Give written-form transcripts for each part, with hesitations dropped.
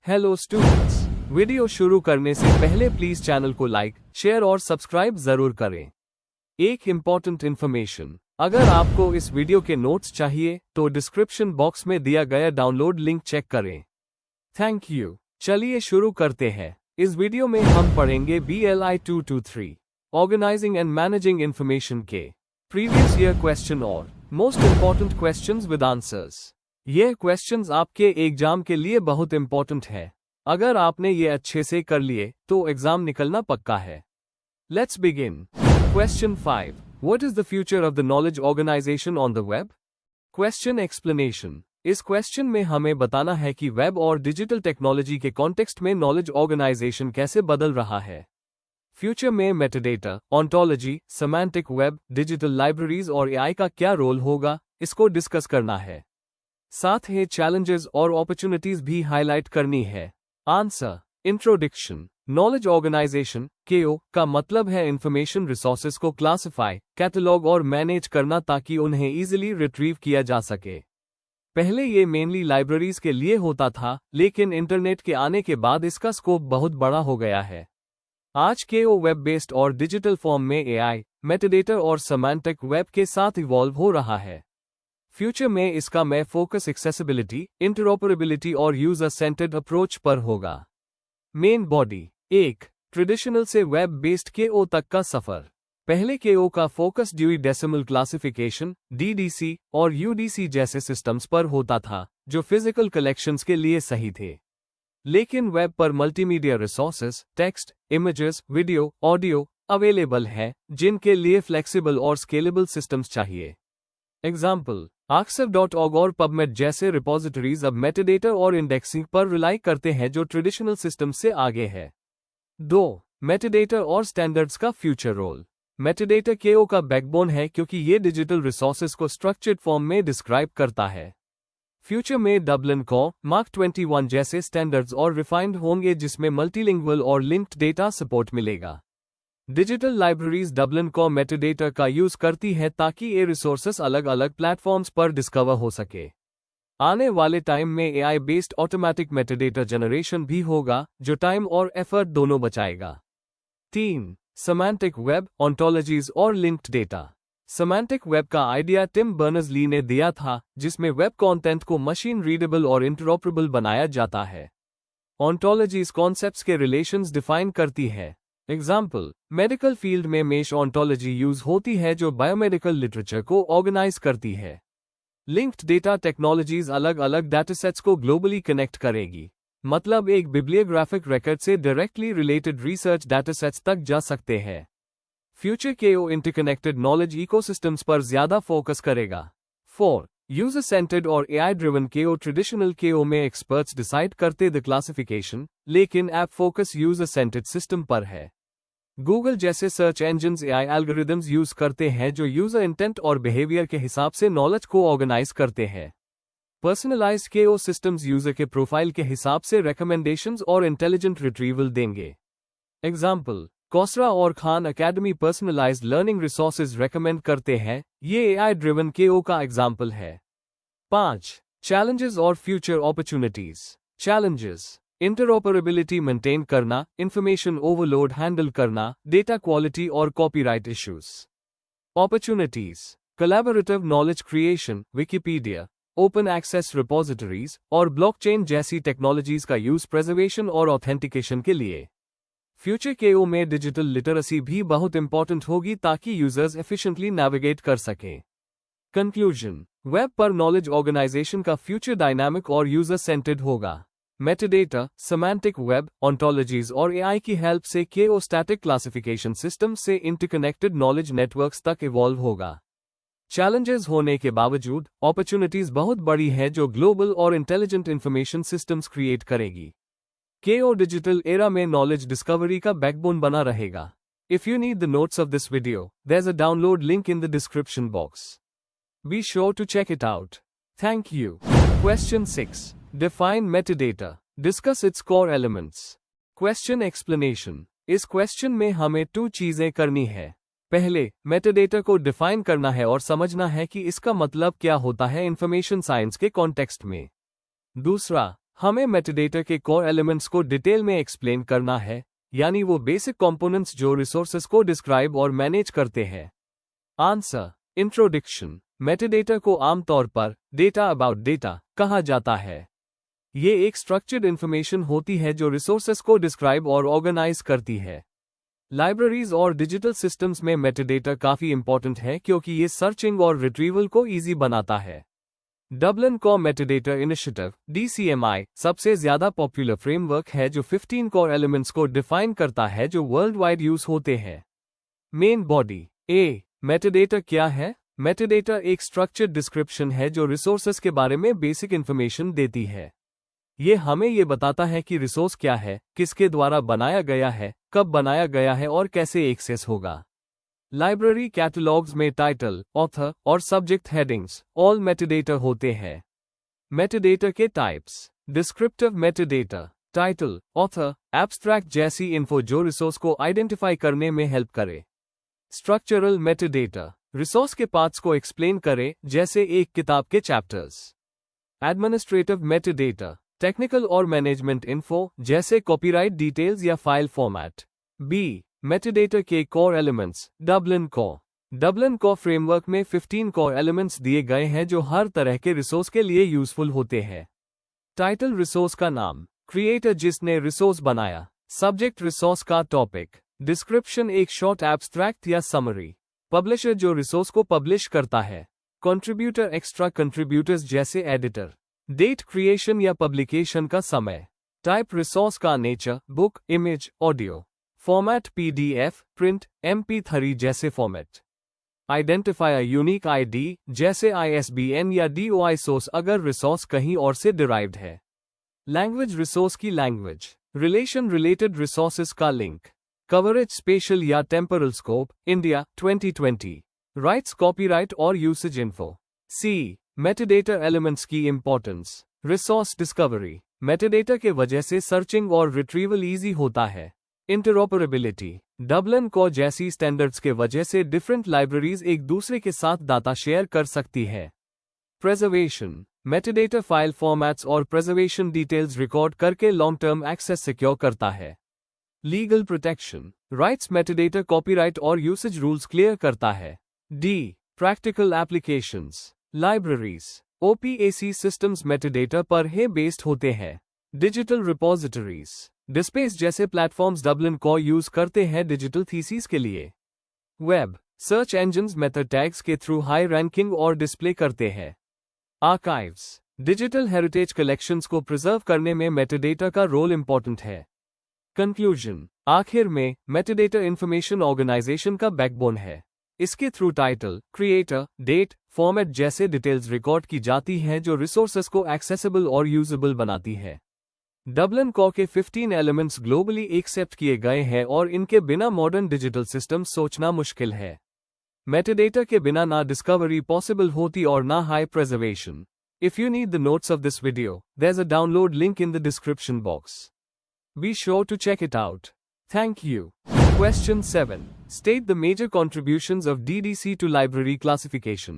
Hello students, video शुरू करने से पहले प्लीज चैनल को लाइक, शेयर और सब्सक्राइब जरूर करें। एक इम्पॉर्टेंट इन्फॉर्मेशन, अगर आपको इस वीडियो के नोट्स चाहिए तो डिस्क्रिप्शन बॉक्स में दिया गया डाउनलोड लिंक चेक करें। Thank you. चलिए शुरू करते हैं। इस वीडियो में हम पढ़ेंगे BLI 223 organising and managing information के प्रीवियस ईयर क्वेश्चन और most important questions with answers. ये क्वेश्चंस आपके एग्जाम के लिए बहुत इंपॉर्टेंट है। अगर आपने ये अच्छे से कर लिए तो एग्जाम निकलना पक्का है। Let's begin. Question 5, what is the future of the knowledge organisation on the web? Question explanation. इस क्वेश्चन में हमें बताना है कि वेब और डिजिटल टेक्नोलॉजी के कॉन्टेक्स्ट में नॉलेज ऑर्गेनाइजेशन कैसे बदल रहा है। फ्यूचर में metadata, ontology, semantic web, digital libraries और एआई का क्या रोल होगा, इसको डिस्कस करना है। साथ ही चैलेंजेस और अपॉर्चुनिटीज भी हाईलाइट करनी है। Answer. Introduction. Knowledge organisation KO का मतलब है इंफॉर्मेशन रिसोर्सेज को क्लासिफाई, कैटलॉग और मैनेज करना ताकि उन्हें इजीली रिट्रीव किया जा सके। पहले ये मेनली लाइब्रेरीज के लिए होता था, लेकिन इंटरनेट के आने के बाद इसका स्कोप बहुत बड़ा हो गया है। आज KO वेब बेस्ड और डिजिटल फॉर्म में AI, मेटाडेटा और सेमांटिक वेब के साथ इवॉल्व हो रहा है। फ्यूचर में इसका में फोकस एक्सेसिबिलिटी, इंटरऑपरेबिलिटी और यूजर सेंटर्ड अप्रोच पर होगा। Main body. 1. ट्रेडिशनल से वेब बेस्ड KO तक का सफर। पहले KO का फोकस ड्यूई डेसिमल क्लासिफिकेशन DDC और UDC जैसे सिस्टम्स पर होता था, जो फिजिकल कलेक्शंस के लिए सही थे। लेकिन वेब पर multimedia resources, text, images, video, audio available है, जिनके लिए फ्लेक्सिबल और स्केलेबल सिस्टम्स चाहिए। एग्जाम्पल, Arxev.org और PubMed जैसे रिपोजिटरीज अब मेटाडेटा और इंडेक्सिंग पर रिलाई करते हैं, जो ट्रेडिशनल सिस्टम से आगे है। 2. मेटाडेटा और स्टैंडर्ड्स का फ्यूचर रोल। मेटाडेटा KO का बैकबोन है क्योंकि ये डिजिटल रिसोर्सेज को स्ट्रक्चर्ड फॉर्म में डिस्क्राइब करता है। फ्यूचर में डबलिन कोर, मार्क 21 जैसे स्टैंडर्ड्स और रिफाइंड होंगे, जिसमें मल्टीलिंगुअल और लिंक्ड डेटा सपोर्ट मिलेगा। Digital libraries Dublin core metadata का यूज करती है ताकि ये रिसोर्सेस अलग अलग प्लेटफॉर्म्स पर डिस्कवर हो सके। आने वाले टाइम में AI based automatic metadata generation भी होगा, जो टाइम और एफर्ट दोनों बचाएगा। 3. सेमांटिक वेब, ऑन्टोलॉजीज और लिंक्ड डेटा। सेमांटिक वेब का आइडिया टिम बर्नर्स-ली ने दिया था, जिसमें वेब कंटेंट को मशीन रीडेबल और इंटरऑपरेबल बनाया जाता है। ऑन्टोलॉजीज कॉन्सेप्ट्स के रिलेशंस डिफाइन करती है। एग्जाम्पल, मेडिकल फील्ड में मेश ऑन्टोलॉजी यूज होती है, जो बायोमेडिकल लिटरेचर को ऑर्गेनाइज करती है। लिंक्ड डेटा टेक्नोलॉजीज अलग अलग डाटासेट्स को ग्लोबली कनेक्ट करेगी, मतलब एक बिब्लियोग्राफिक रिकॉर्ड से डायरेक्टली रिलेटेड रिसर्च डाटासेट्स तक जा सकते हैं। Future KO interconnected knowledge ecosystems पर ज्यादा फोकस करेगा। 4. यूजर सेंटर्ड और AI driven KO। Traditional KO में एक्सपर्ट्स डिसाइड करते द क्लासिफिकेशन, लेकिन app focus user centred system पर है। गूगल जैसे search engines AI algorithms use करते हैं, जो यूजर इंटेंट और बिहेवियर के हिसाब से नॉलेज को ऑर्गेनाइज करते हैं। पर्सनलाइज्ड KO सिस्टम्स यूजर के प्रोफाइल के हिसाब से रिकमेंडेशंस और इंटेलिजेंट रिट्रीवल देंगे। एग्जाम्पल, कोसरा और Khan Academy personalised learning resources recommend करते हैं। ये AI ड्रिवन KO का एग्जाम्पल है। 5. चैलेंजेस और future opportunities. Challenges: interoperability maintain करना, इंफॉर्मेशन ओवरलोड हैंडल करना, डेटा क्वालिटी और copyright issues. Opportunities: collaborative knowledge creation, Wikipedia, open access repositories और ब्लॉकचेन जैसी टेक्नोलॉजीज का यूज प्रिजर्वेशन और ऑथेंटिकेशन के लिए। फ्यूचर KO में डिजिटल लिटरेसी भी बहुत इंपॉर्टेंट होगी ताकि यूजर्स एफिशिएंटली नेविगेट कर सकें। कंक्लूजन: वेब पर नॉलेज ऑर्गेनाइजेशन का फ्यूचर डायनामिक और यूजर सेंटर्ड होगा। मेटाडेटा, सेमांटिक वेब, ऑन्टोलॉजीज और AI की हेल्प से KO स्टैटिक क्लासिफिकेशन सिस्टम से इंटरकनेक्टेड नॉलेज नेटवर्क्स तक इवॉल्व होगा। चैलेंजेस होने के बावजूद अपॉर्चुनिटीज बहुत बड़ी है, जो ग्लोबल और इंटेलिजेंट इंफॉर्मेशन सिस्टम्स क्रिएट करेगी। KO डिजिटल एरा में नॉलेज डिस्कवरी का बैकबोन बना रहेगा। If you need the notes of this video, there's a download link in the description box. Be sure to check it out. Thank you. Question 6. Define metadata. Discuss its core elements. Question explanation. इस question में हमें 2 चीजें करनी है। पहले, metadata को define करना है और समझना है कि इसका मतलब क्या होता है इंफॉर्मेशन साइंस के कॉन्टेक्स्ट में। दूसरा, हमें मेटाडेटा के कोर एलिमेंट्स को डिटेल में एक्सप्लेन करना है, यानी वो बेसिक कंपोनेंट्स जो रिसोर्सेज को डिस्क्राइब और मैनेज करते हैं। आंसर। इंट्रोडक्शन। मेटाडेटा को आमतौर पर डेटा अबाउट डेटा कहा जाता है। ये एक स्ट्रक्चर्ड इंफॉर्मेशन होती है जो रिसोर्सेज को डिस्क्राइब और ऑर्गेनाइज करती है। लाइब्रेरीज और डिजिटल सिस्टम्स में मेटाडेटा काफी इंपॉर्टेंट है क्योंकि ये सर्चिंग और रिट्रीवल को इजी बनाता है। Dublin core metadata initiative (DCMI) सबसे ज्यादा पॉपुलर फ्रेमवर्क है जो 15 कोर एलिमेंट्स को डिफाइन करता है जो वर्ल्ड वाइड यूज होते हैं। Main body. ए। मेटाडेटा क्या है? मेटाडेटा एक स्ट्रक्चर्ड डिस्क्रिप्शन है जो रिसोर्सेज के बारे में बेसिक इंफॉर्मेशन देती है। ये हमें ये बताता है कि रिसोर्स क्या है, किसके द्वारा बनाया गया है, कब बनाया गया है और कैसे एक्सेस होगा। लाइब्रेरी कैटलॉग्स में टाइटल, ऑथर और सब्जेक्ट हेडिंग्स ऑल मेटाडेटा होते हैं। मेटाडेटा के types. Descriptive metadata, title, author, abstract जैसी इन्फो जो रिसोर्स को आइडेंटिफाई करने में हेल्प करे। स्ट्रक्चरल मेटाडेटा, रिसोर्स के पार्ट्स को एक्सप्लेन करे, जैसे एक किताब के चैप्टर्स। एडमिनिस्ट्रेटिव मेटाडेटा, टेक्निकल और मैनेजमेंट इन्फो, जैसे कॉपीराइट डिटेल्स या फाइल फॉर्मेट। बी। मेटाडेटा के core elements, Dublin core. Dublin core framework में 15 कोर एलिमेंट्स दिए गए हैं जो हर तरह के रिसोर्स के लिए यूजफुल होते हैं। टाइटल, रिसोर्स का नाम, क्रिएटर जिसने रिसोर्स बनाया, सब्जेक्ट, रिसोर्स का टॉपिक, डिस्क्रिप्शन एक शॉर्ट एब्स्ट्रैक्ट या समरी, पब्लिशर जो रिसोर्स को पब्लिश करता है, कंट्रीब्यूटर एक्स्ट्रा कंट्रीब्यूटर्स जैसे एडिटर, डेट क्रिएशन या पब्लिकेशन का समय, टाइप, रिसोर्स का nature, book, image, audio, format, PDF, print, MP3 जैसे फॉर्मेट, आइडेंटिफायर, यूनिक ID जैसे ISBN या DOI सोर्स अगर रिसोर्स कहीं और से डिराइव्ड है। लैंग्वेज, रिसोर्स की लैंग्वेज, रिलेशन, रिलेटेड रिसोर्सेज का लिंक, कवरेज, स्पेशल या temporal scope, India 2020, rights, copyright और यूसेज इन्फो। सी। मेटाडेटा एलिमेंट्स की इंपॉर्टेंस, रिसोर्स डिस्कवरी, मेटाडेटा के वजह से सर्चिंग और रिट्रीवल इजी होता है। इंटरऑपरेबिलिटी, डबलिन कोर जैसी स्टैंडर्ड्स के वजह से डिफरेंट लाइब्रेरीज एक दूसरे के साथ डाटा शेयर कर सकती है। प्रेजर्वेशन, मेटाडेटा फाइल फॉर्मेट्स और प्रेजर्वेशन डिटेल्स रिकॉर्ड करके लॉन्ग टर्म एक्सेस सिक्योर करता है। Legal protection, rights, metadata copyright और यूसेज रूल्स क्लियर करता है। D. Practical applications, libraries, OPAC systems metadata पर है बेस्ड होते हैं। डिजिटल रिपोजिटरीज, डिस्पेस जैसे प्लेटफॉर्म्स डबलिन कोर यूज करते हैं डिजिटल थीसिस के लिए। Web, search engines method tags के थ्रू हाई रैंकिंग और डिस्प्ले करते हैं। आर्काइव्स, डिजिटल हेरिटेज कलेक्शंस को प्रिजर्व करने में मेटाडेटा का रोल इंपॉर्टेंट है। कंक्लूजन, आखिर में मेटाडेटा इंफॉर्मेशन ऑर्गेनाइजेशन का बैकबोन है। इसके through title, creator, date, format जैसे डिटेल्स रिकॉर्ड की जाती हैं जो रिसोर्सेज को एक्सेसिबल और यूजेबल बनाती है। डबलिन कोर के 15 एलिमेंट्स ग्लोबली एक्सेप्ट किए गए हैं और इनके बिना मॉडर्न डिजिटल सिस्टम सोचना मुश्किल है। मेटाडेटा के बिना ना डिस्कवरी पॉसिबल होती और ना high preservation. If you need the notes of this video, there's a download link in the description box. Be sure to check it out. Thank you. Question 7. State the major contributions of DDC to library classification.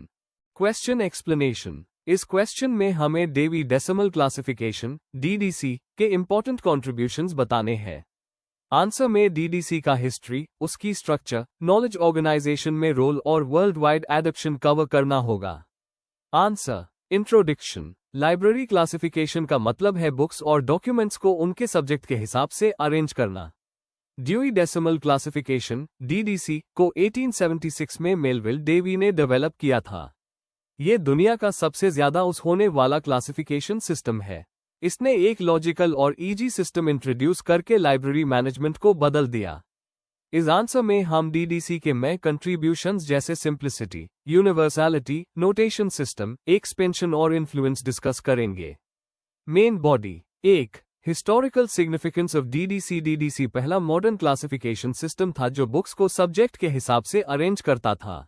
Question explanation. इस question में हमें Davy decimal classification (DDC) के important contributions बताने हैं। Answer में DDC का history, उसकी structure, knowledge organisation में रोल और वर्ल्ड वाइड एडॉप्शन कवर करना होगा। आंसर। इंट्रोडक्शन। लाइब्रेरी क्लासिफिकेशन का मतलब है बुक्स और डॉक्यूमेंट्स को उनके सब्जेक्ट के हिसाब से अरेंज करना। ड्यूई डेसिमल क्लासिफिकेशन (DDC) को 1876 में मेलविल डेवी ने डेवलप किया था। ये दुनिया का सबसे ज्यादा यूज होने वाला क्लासिफिकेशन सिस्टम है। इसने एक लॉजिकल और इजी सिस्टम इंट्रोड्यूस करके लाइब्रेरी मैनेजमेंट को बदल दिया। इस आंसर में हम DDC के में कंट्रीब्यूशंस जैसे simplicity, universality, notation system, expansion और इन्फ्लुएंस डिस्कस करेंगे। Main body. 1. Historical significance of DDC। DDC पहला मॉडर्न क्लासिफिकेशन सिस्टम था जो बुक्स को सब्जेक्ट के हिसाब से अरेंज करता था।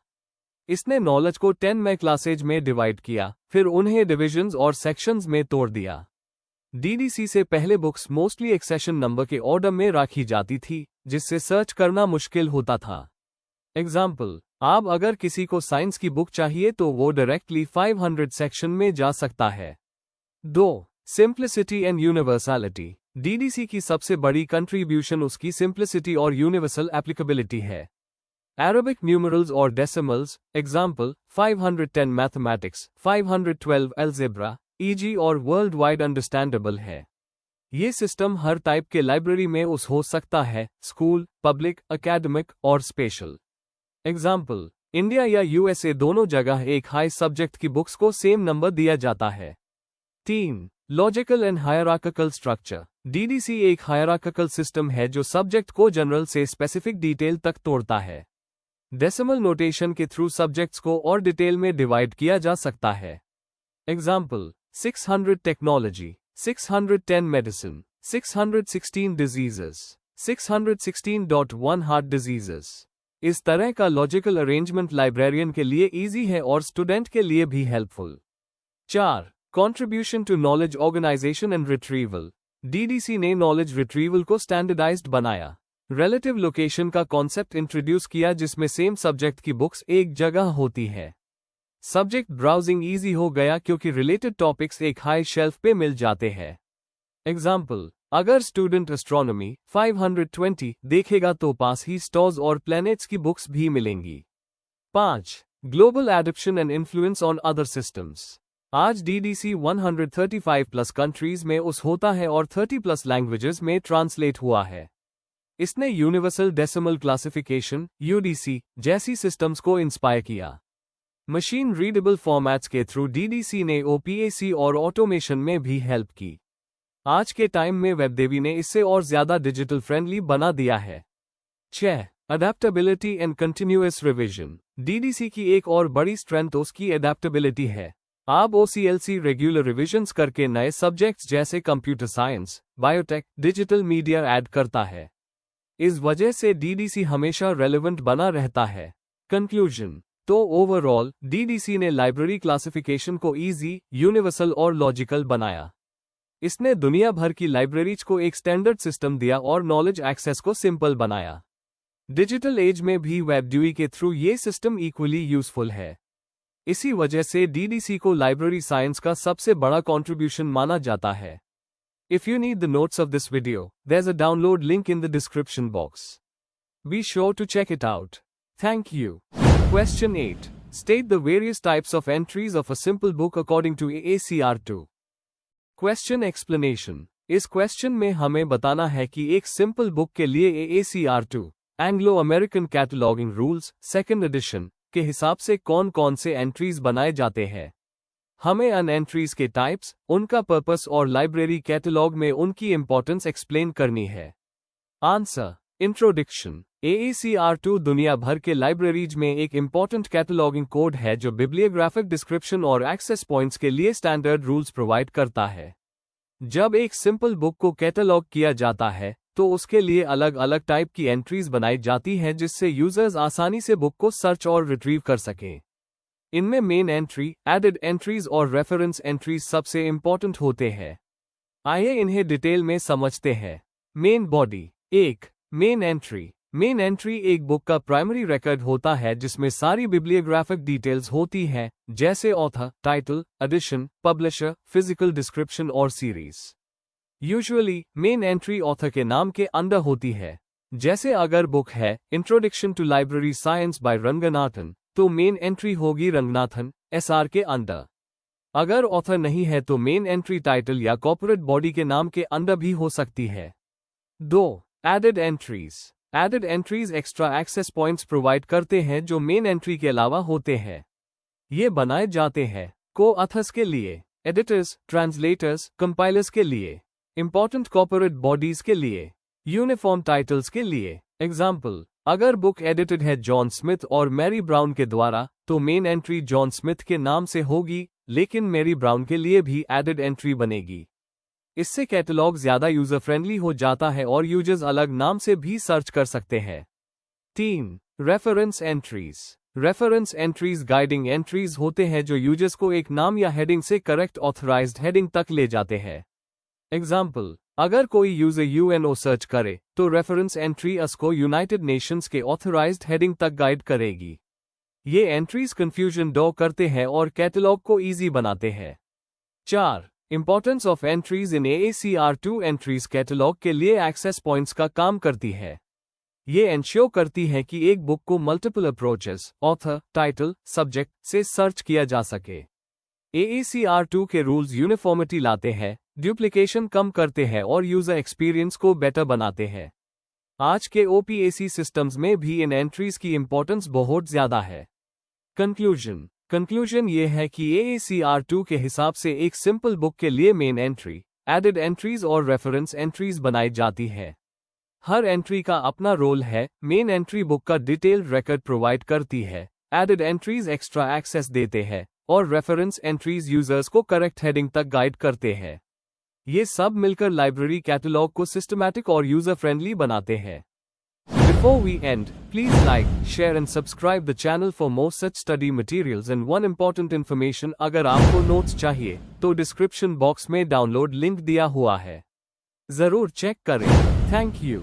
इसने नॉलेज को 10 में क्लासेज में डिवाइड किया, फिर उन्हें डिविजन्स और सेक्शंस में तोड़ दिया। DDC से पहले बुक्स मोस्टली एक्सेशन नंबर के ऑर्डर में रखी जाती थी, जिससे सर्च करना मुश्किल होता था। एग्जाम्पल, आप अगर किसी को साइंस की बुक चाहिए तो वो डायरेक्टली 500 सेक्शन में जा सकता है। 2. Simplicity and universality. डीडीसी की सबसे बड़ी कंट्रीब्यूशन उसकी सिंप्लिसिटी और यूनिवर्सल एप्लीकेबिलिटी है। Arabic numerals और decimals, example, 510 mathematics, 512 algebra, e.g. और वर्ल्ड वाइड अंडरस्टैंडेबल है। ये सिस्टम हर टाइप के लाइब्रेरी में उस हो सकता है, स्कूल, पब्लिक, एकेडमिक और स्पेशल। एग्जाम्पल, इंडिया या यूएसए दोनों जगह एक हाई सब्जेक्ट की बुक्स को सेम नंबर दिया जाता है। 3. Logical and hierarchical structure. DDC एक हायरार्किकल सिस्टम है जो सब्जेक्ट को जनरल से स्पेसिफिक डिटेल तक तोड़ता है। डेसिमल नोटेशन के थ्रू सब्जेक्ट्स को और डिटेल में डिवाइड किया जा सकता है। Example, 600 technology, 610 medicine, 616 diseases, 616.1 heart diseases. इस तरह का लॉजिकल अरेंजमेंट लाइब्रेरियन के लिए इजी है और स्टूडेंट के लिए भी helpful. 4. Contribution to knowledge organisation and retrieval. DDC ने नॉलेज रिट्रीवल को स्टैंडर्डाइज्ड बनाया। रिलेटिव लोकेशन का कॉन्सेप्ट इंट्रोड्यूस किया जिसमें सेम सब्जेक्ट की बुक्स एक जगह होती है। सब्जेक्ट ब्राउजिंग इजी हो गया क्योंकि रिलेटेड टॉपिक्स एक हाई शेल्फ पे मिल जाते हैं। एग्जाम्पल, अगर स्टूडेंट एस्ट्रोनॉमी 520 देखेगा तो पास ही स्टार्स और प्लैनेट्स की बुक्स भी मिलेंगी। 5. Global adoption and influence on other systems. आज डीडीसी 135+ कंट्रीज में उस होता है और 30+ लैंग्वेजेस में ट्रांसलेट हुआ है। इसने यूनिवर्सल डेसिमल क्लासिफिकेशन (यूडीसी) जैसी सिस्टम्स को इंस्पायर किया। मशीन रीडेबल फॉर्मेट्स के थ्रू डीडीसी ने ओपीएसी और ऑटोमेशन में भी हेल्प की। आज के टाइम में वेबदेवी ने इससे और ज्यादा डिजिटल फ्रेंडली बना दिया है। 6. Adaptability and continuous revision. DDC की एक और बड़ी स्ट्रेंथ उसकी अडेप्टेबिलिटी है। आप ओसीएलसी रेगुलर रिविजन्स करके नए सब्जेक्ट्स जैसे computer science, biotech, digital media add करता है। इस वजह से डीडीसी हमेशा रेलेवेंट बना रहता है। कंक्लूजन, तो ओवरऑल डीडीसी ने लाइब्रेरी क्लासिफिकेशन को इजी, यूनिवर्सल और लॉजिकल बनाया। इसने दुनिया भर की लाइब्रेरीज को एक स्टैंडर्ड सिस्टम दिया और नॉलेज एक्सेस को सिंपल बनाया। डिजिटल एज में भी वेबड्यूई के थ्रू ये सिस्टम इक्वली यूजफुल है। इसी वजह से डीडीसी को लाइब्रेरी साइंस का सबसे बड़ा कंट्रीब्यूशन माना जाता है। If you need the notes of this video, there's a download link in the description box. Be sure to check it out. Thank you. Question 8. State the various types of entries of a simple book according to AACR2. Question explanation. इस question में हमें बताना है कि एक simple book के लिए AACR2 Anglo American cataloguing rules 2nd edition के हिसाब से कौन कौन से एंट्रीज बनाए जाते हैं। हमें अन एंट्रीज के टाइप्स, उनका पर्पस और लाइब्रेरी कैटलॉग में उनकी इंपॉर्टेंस एक्सप्लेन करनी है। Answer, introduction. AACR2 दुनिया भर के लाइब्रेरीज में एक इंपॉर्टेंट कैटलॉगिंग कोड है जो बिब्लियोग्राफिक डिस्क्रिप्शन और एक्सेस पॉइंट्स के लिए स्टैंडर्ड रूल्स प्रोवाइड करता है। जब एक सिंपल बुक को कैटलॉग किया जाता है तो उसके लिए अलग अलग टाइप की एंट्रीज बनाई जाती हैं जिससे यूजर्स आसानी से बुक को सर्च और रिट्रीव कर सकें। इनमें मेन एंट्री, एडेड एंट्रीज और रेफरेंस एंट्रीज सबसे इंपॉर्टेंट होते हैं। आइए इन्हें डिटेल में समझते हैं। Main body. 1. Main entry. Main entry एक बुक का प्राइमरी रिकॉर्ड होता है जिसमें सारी बिब्लियोग्राफिक डिटेल्स होती हैं, जैसे author, title, edition, publisher, physical description और series. Usually main entry author के नाम के अंडर होती है। जैसे अगर बुक है introduction to library science by Ranganathan तो मेन एंट्री होगी रंगनाथन एसआर के अंडर। अगर ऑथर नहीं है तो मेन एंट्री टाइटल या कॉर्पोरेट बॉडी के नाम के अंडर भी हो सकती है। 2. Added entries. Added entries extra access points provide करते हैं जो मेन एंट्री के अलावा होते हैं। ये बनाए जाते हैं को-ऑथर्स के लिए, एडिटर्स, ट्रांसलेटर्स, कंपाइलर्स के लिए, इंपॉर्टेंट कॉर्पोरेट बॉडीज के लिए, यूनिफॉर्म टाइटल्स के लिए। एग्जाम्पल, अगर बुक एडिटेड है जॉन स्मिथ और मैरी ब्राउन के द्वारा तो मेन एंट्री जॉन स्मिथ के नाम से होगी, लेकिन मैरी ब्राउन के लिए भी एडेड एंट्री बनेगी। इससे कैटलॉग ज्यादा यूजर फ्रेंडली हो जाता है और यूजर्स अलग नाम से भी सर्च कर सकते हैं। 3. Reference entries. Reference entries guiding entries होते हैं जो यूजर्स को एक नाम या हेडिंग से करेक्ट ऑथराइज्ड हेडिंग तक ले जाते हैं। एग्जाम्पल, अगर कोई यूजर यूएनओ सर्च करे तो रेफरेंस एंट्री अस को यूनाइटेड नेशंस के ऑथराइज्ड हेडिंग तक गाइड करेगी। ये एंट्रीज कंफ्यूजन डॉ करते हैं और कैटलॉग को इजी बनाते हैं। 4. Importance of entries in AACR2 entries catalogue के लिए एक्सेस पॉइंट्स का काम करती है। ये एंश्योर करती है कि एक बुक को multiple approaches, author, title, subject से सर्च किया जा सके। AACR2 के रूल्स यूनिफॉर्मिटी लाते हैं, ड्यूप्लिकेशन कम करते हैं और यूजर एक्सपीरियंस को बेटर बनाते हैं। आज के OPAC सिस्टम्स में भी इन एंट्रीज की इंपॉर्टेंस बहुत ज्यादा है। कंक्लूजन ये है कि AACR2 के हिसाब से एक सिंपल बुक के लिए मेन एंट्री, एडेड एंट्रीज और रेफरेंस एंट्रीज बनाई जाती है। हर एंट्री का अपना रोल है। मेन एंट्री बुक का डिटेल्ड रिकॉर्ड प्रोवाइड करती है, एडेड एंट्रीज एक्स्ट्रा एक्सेस देते हैं और रेफरेंस एंट्रीज यूजर्स को करेक्ट हेडिंग तक गाइड करते हैं। ये सब मिलकर लाइब्रेरी कैटलॉग को सिस्टमैटिक और यूजर फ्रेंडली बनाते हैं। Before we end, please like, share and subscribe the channel for more such study materials and one important information, अगर आपको नोट्स चाहिए तो डिस्क्रिप्शन बॉक्स में डाउनलोड लिंक दिया हुआ है, जरूर चेक करें। Thank you.